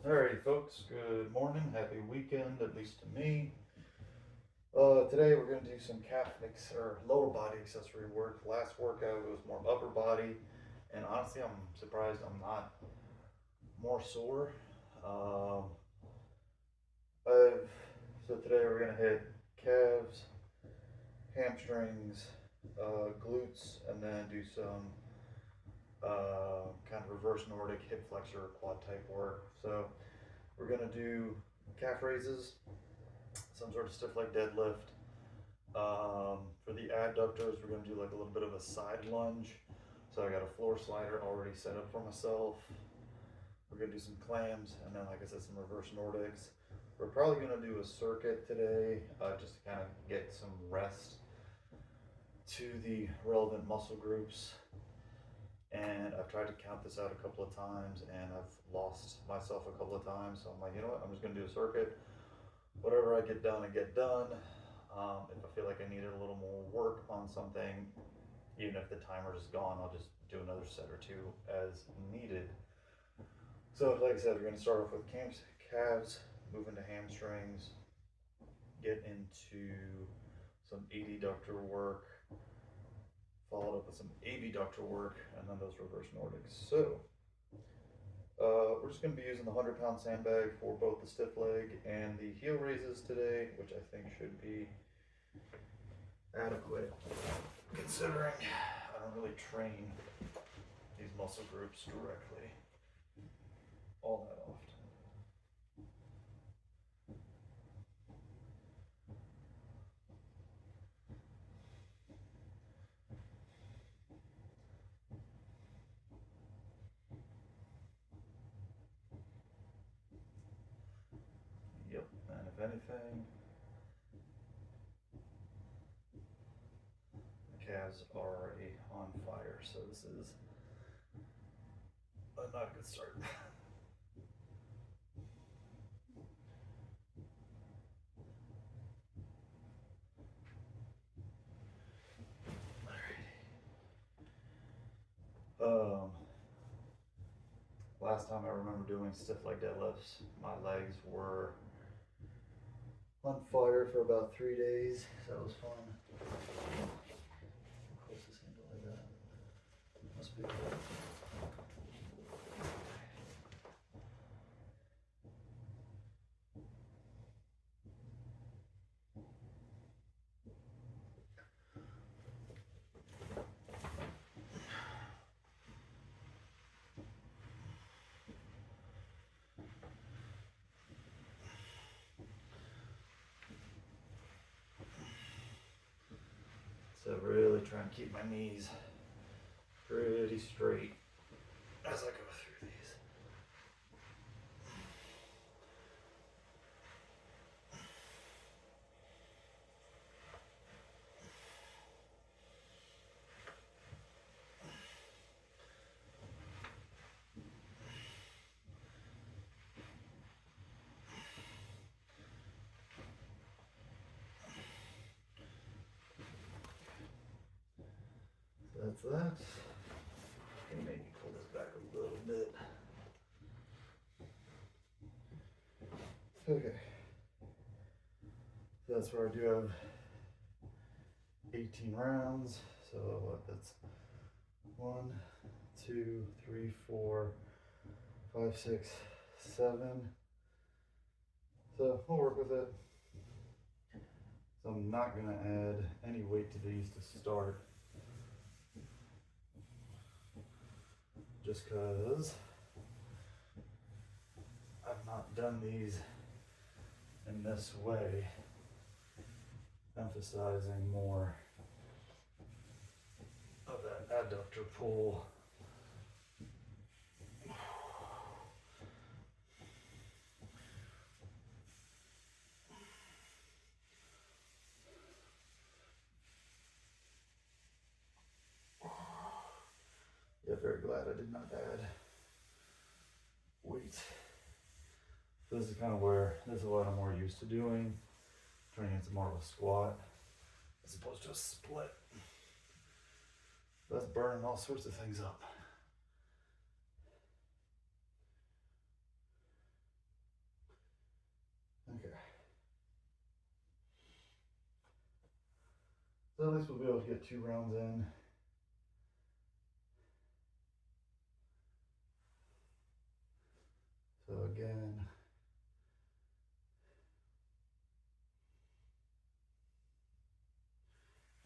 Alrighty, folks. Good morning. Happy weekend, at least to me. Today we're going to do some calf or lower body accessory work. Last workout was more upper body, and honestly, I'm surprised I'm not more sore. Um, I've so today we're going to hit calves, hamstrings, glutes, and then do some kind of reverse Nordic hip flexor quad type work. So we're going to do calf raises, some sort of stiff leg deadlift. For the adductors, we're going to do like a little bit of a side lunge. So I got a floor slider already set up for myself. We're going to do some clams and then, like I said, some reverse Nordics. We're probably going to do a circuit today just to kind of get some rest to the relevant muscle groups. And I've tried to count this out a couple of times and I've lost myself a couple of times. So I'm like, you know what? I'm just going to do a circuit. Whatever I get done, I get done. If I feel like I needed a little more work on something, even if the timer is gone, I'll just do another set or two as needed. So, like I said, we're going to start off with calves, move into hamstrings, get into some adductor work, followed up with some abductor work, and then those reverse Nordics. So, we're just going to be using the 100-pound sandbag for both the stiff leg and the heel raises today, which I think should be adequate considering I don't really train these muscle groups directly all that often. Yep, and if anything, the calves are already on fire, so this is not a good start. um, Last time I remember doing stiff leg deadlifts, my legs were on fire for about 3 days. So that was fun. Closest handle like that. Must be good. So really try and keep my knees pretty straight as I go through these. So that's that. Can maybe pull this back a little bit. Okay. So that's where I do have 18 rounds. So that's 1, 2, 3, 4, 5, 6, 7. So we'll work with it. So I'm not going to add any weight to these to start. Just because I've not done these in this way, emphasizing more of that adductor pull. Yeah, very glad I did not add weight. So this is kind of where, this is what I'm more used to doing, turning into more of a squat as opposed to a split. That's burning all sorts of things up. So at least we'll be able to get 2 rounds in. So again,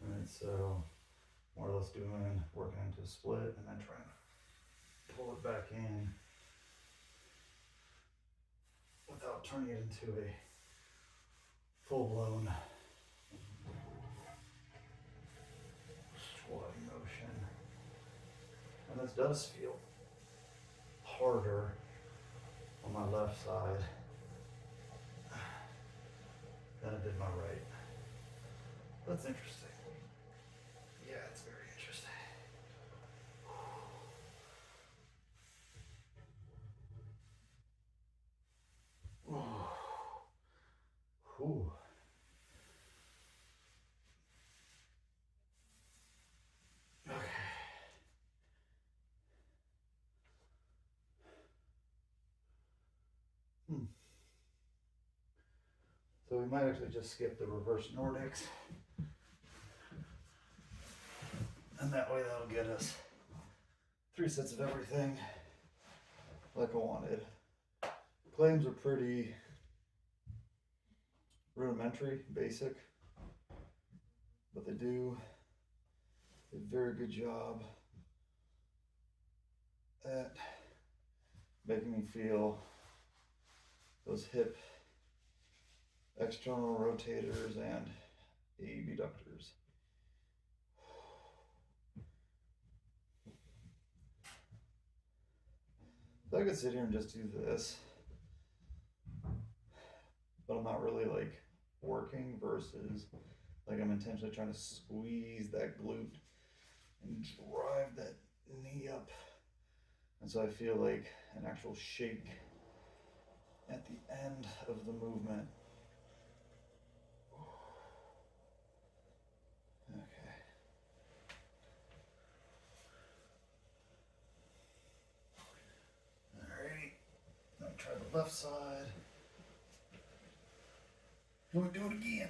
alright, so more or less working into a split and then trying to pull it back in without turning it into a full-blown squatting motion. And this does feel harder on my left side than it did my right. That's interesting. Yeah, it's very interesting. Whew. Okay. So we might actually just skip the reverse Nordics. And that way that'll get us 3 sets of everything like I wanted. Claims are pretty rudimentary, basic, but they do a very good job at making me feel those hip external rotators and abductors. So I could sit here and just do this, but I'm not really like working versus like I'm intentionally trying to squeeze that glute and drive that knee up. And so I feel like an actual shake at the end of the movement. Okay. Alright. Now try the left side. And we do it again.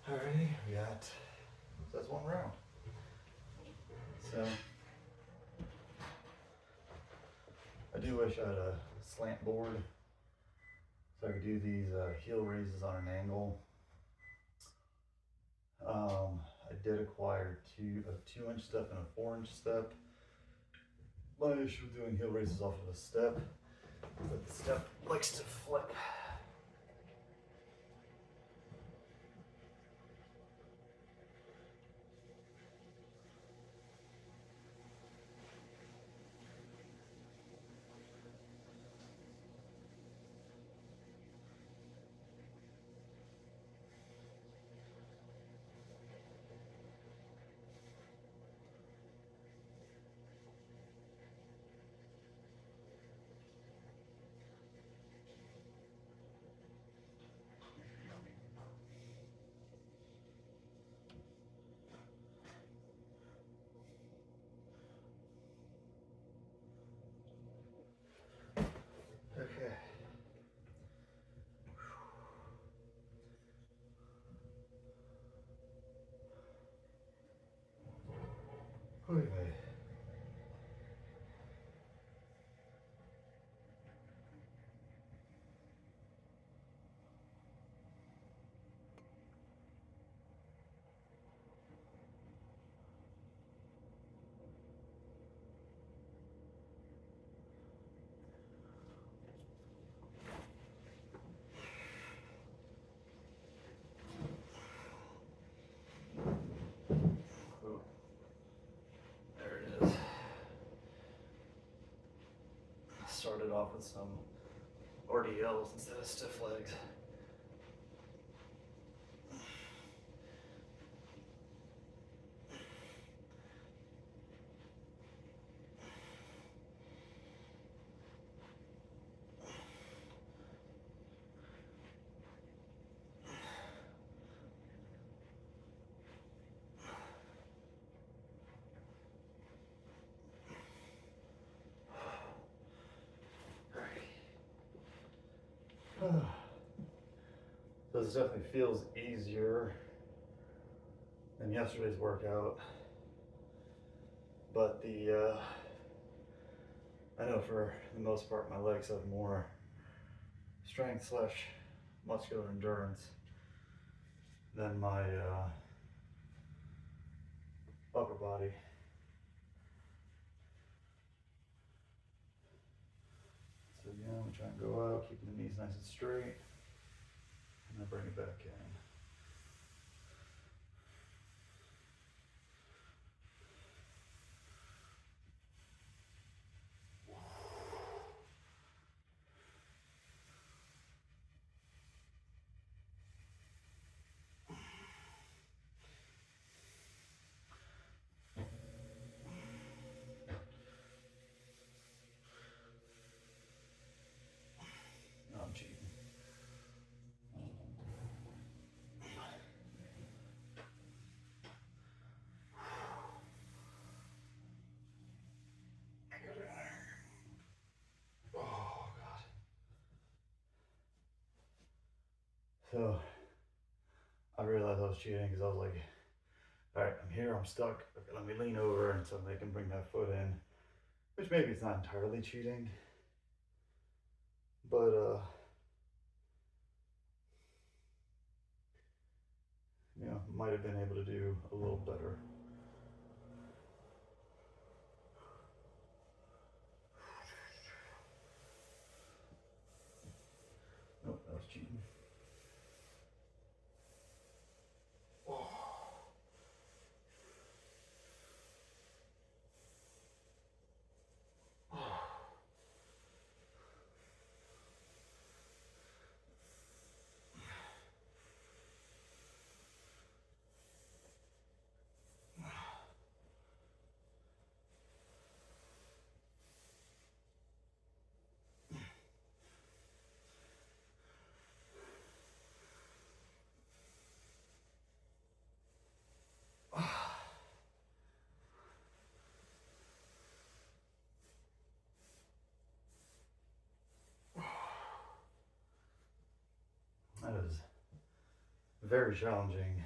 Alrighty, we got, that's 1 round. So, I do wish I had a slant board so I could do these heel raises on an angle. I did acquire a 2-inch step and a 4-inch step. My issue with doing heel raises off of a step is that the step likes to flip. Okay. Okay. Ooh. There it is. I started off with some RDLs instead of stiff legs. So this definitely feels easier than yesterday's workout, but I know for the most part my legs have more strength slash muscular endurance than my upper body. So again, we try and go out, keeping the knees nice and straight, and then bring it back in. No, I'm cheating. Oh God. So I realized I was cheating because I was like, all right, I'm here, I'm stuck. Okay, let me lean over, and so they can bring that foot in, which maybe it's not entirely cheating, but you know, might have been able to do a little better. Nope, that was cheating. Oh. That is very challenging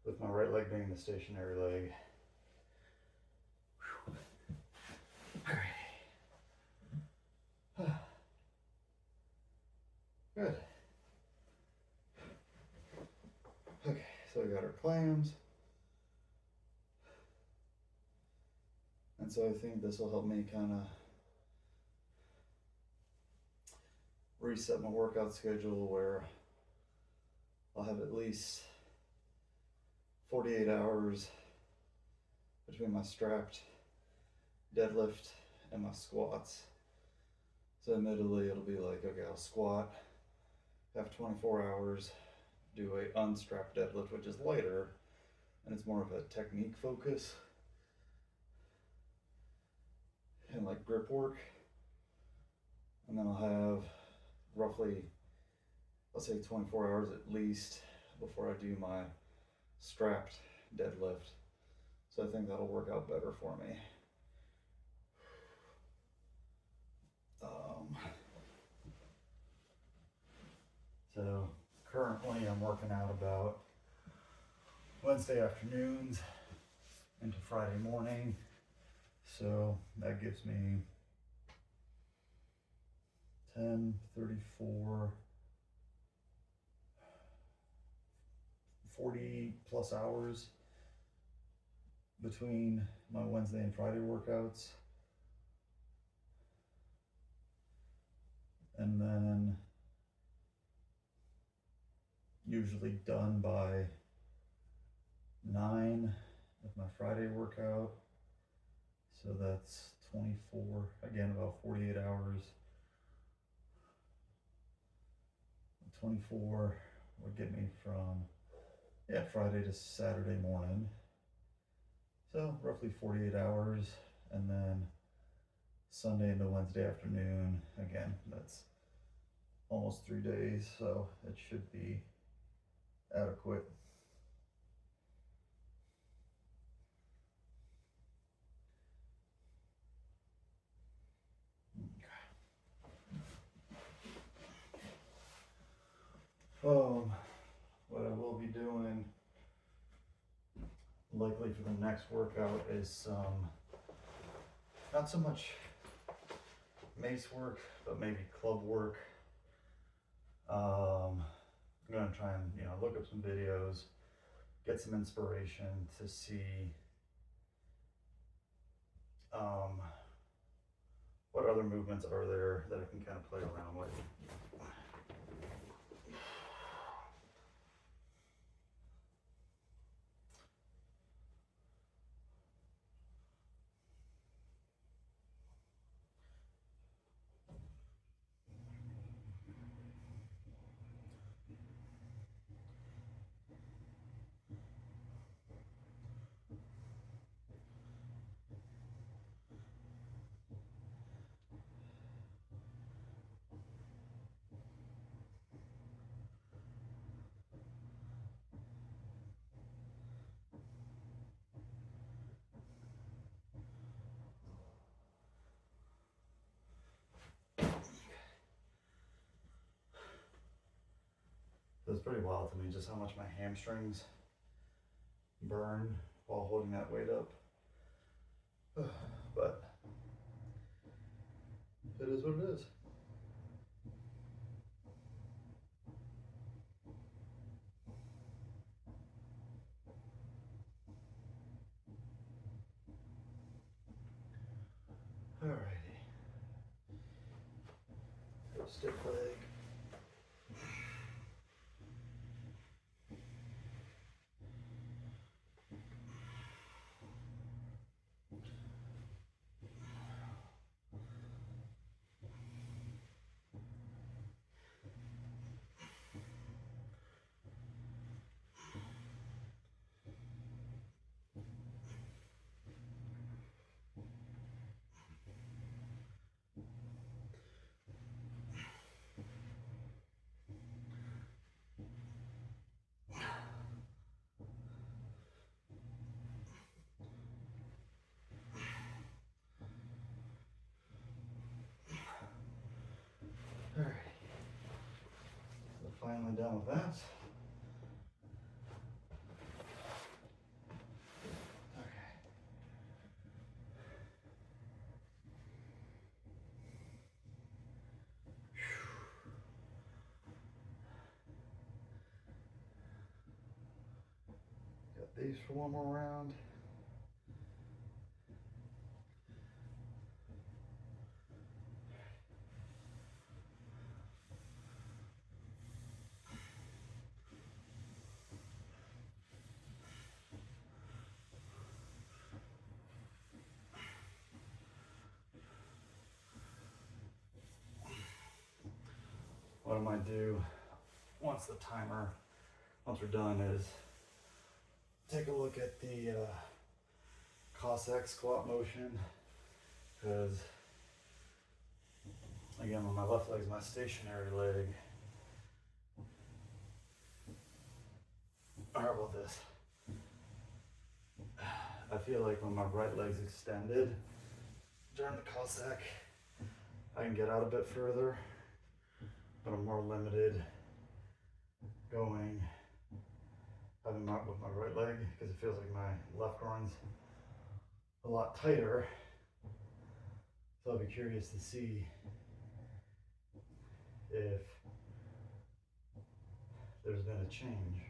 with my right leg being the stationary leg. All right. Good. Okay, so we got our clams. And so I think this will help me kind of reset my workout schedule where I'll have at least 48 hours between my strapped deadlift and my squats. So admittedly it'll be like, okay, I'll squat, have 24 hours, do a unstrapped deadlift, which is lighter, and it's more of a technique focus and like grip work. And then I'll have roughly, let's say 24 hours at least before I do my strapped deadlift. So I think that'll work out better for me. So currently I'm working out about Wednesday afternoons into Friday morning. So that gives me 10, 34, 40 plus hours between my Wednesday and Friday workouts. And then usually done by 9 with my Friday workout. So that's 24, again, about 48 hours. 24 would get me from, yeah, Friday to Saturday morning. So roughly 48 hours. And then Sunday into Wednesday afternoon, again, that's almost 3 days. So it should be adequate. What I will be doing likely for the next workout is some, not so much mace work, but maybe club work. I'm gonna try and, look up some videos, get some inspiration to see what other movements are there that I can kind of play around with. So it's pretty wild to me just how much my hamstrings burn while holding that weight up. But it is what it is. Alrighty. Stiff leg. Alright, so finally done with that. Okay. Got these for one more round. What I might do once we're done is take a look at the Cossack squat motion, because again, when my left leg is my stationary leg. How about this? I feel like when my right leg's extended during the Cossack, I can get out a bit further, but I'm more limited having that with my right leg, because it feels like my left groin's a lot tighter. So I'll be curious to see if there's been a change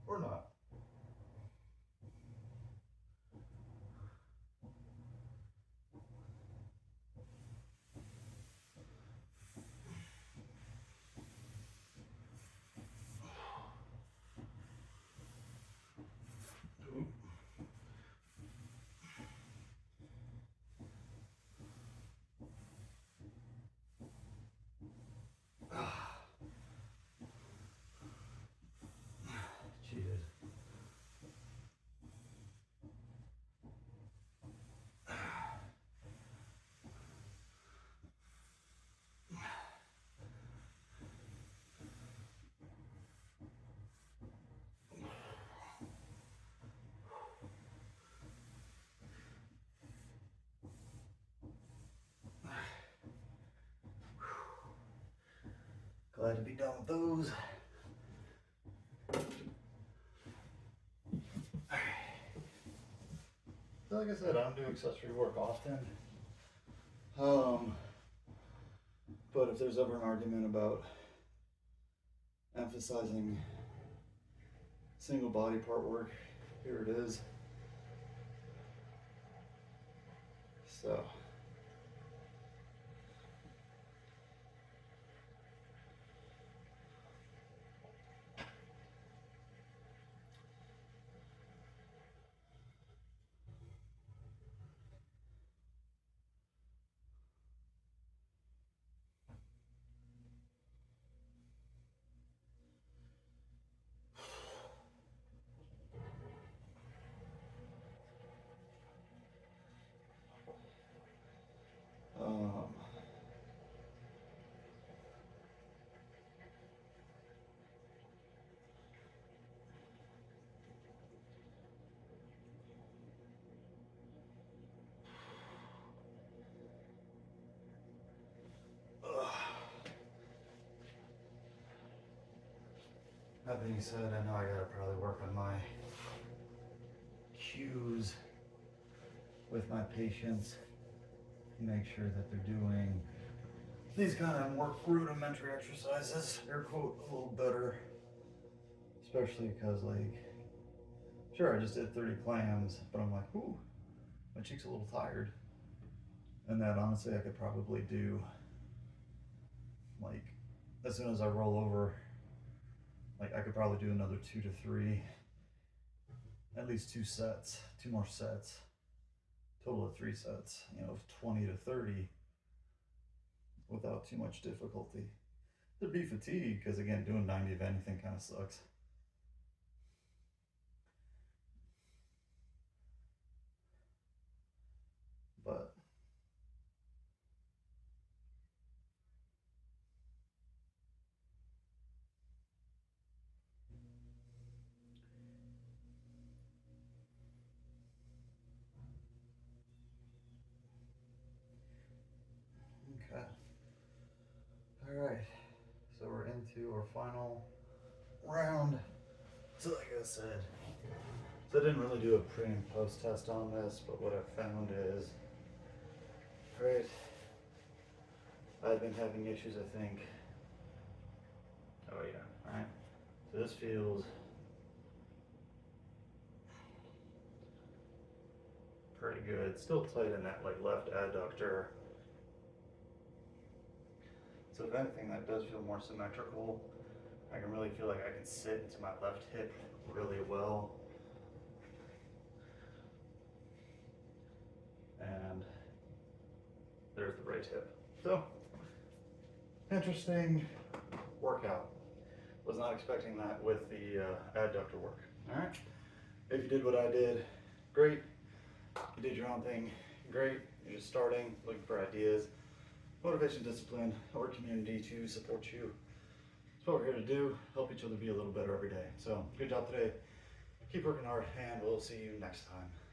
or not. glad to be done with those. So like I said, I don't do accessory work often. But if there's ever an argument about emphasizing single body part work, here it is. So. Um, that being said, I know I gotta probably work on my cues with my patients, make sure that they're doing these kind of more rudimentary exercises, air quote, a little better. Especially because, like, sure, I just did 30 clams, but I'm like, ooh, my cheek's a little tired. And that honestly, I could probably do, like, as soon as I roll over, like, I could probably do another 2 to 3, at least 2 sets, 2 more sets, total of 3 sets, you know, 20 to 30 without too much difficulty. There'd be fatigue, because again, doing 90 of anything kind of sucks. But okay. All right. So we're into our final round. So like I said, so I didn't really do a pre and post test on this, but what I found is, right, I've been having issues, I think. Oh yeah, all right. So this feels pretty good. Still tight in that like left adductor. So if anything, that does feel more symmetrical. I can really feel like I can sit into my left hip really well. And there's the right hip. So, interesting workout. Was not expecting that with the adductor work. All right. If you did what I did, great. You did your own thing, great. You're just starting, looking for ideas, motivation, discipline, or community to support you. That's what we're here to do, help each other be a little better every day. So, good job today. Keep working hard, and we'll see you next time.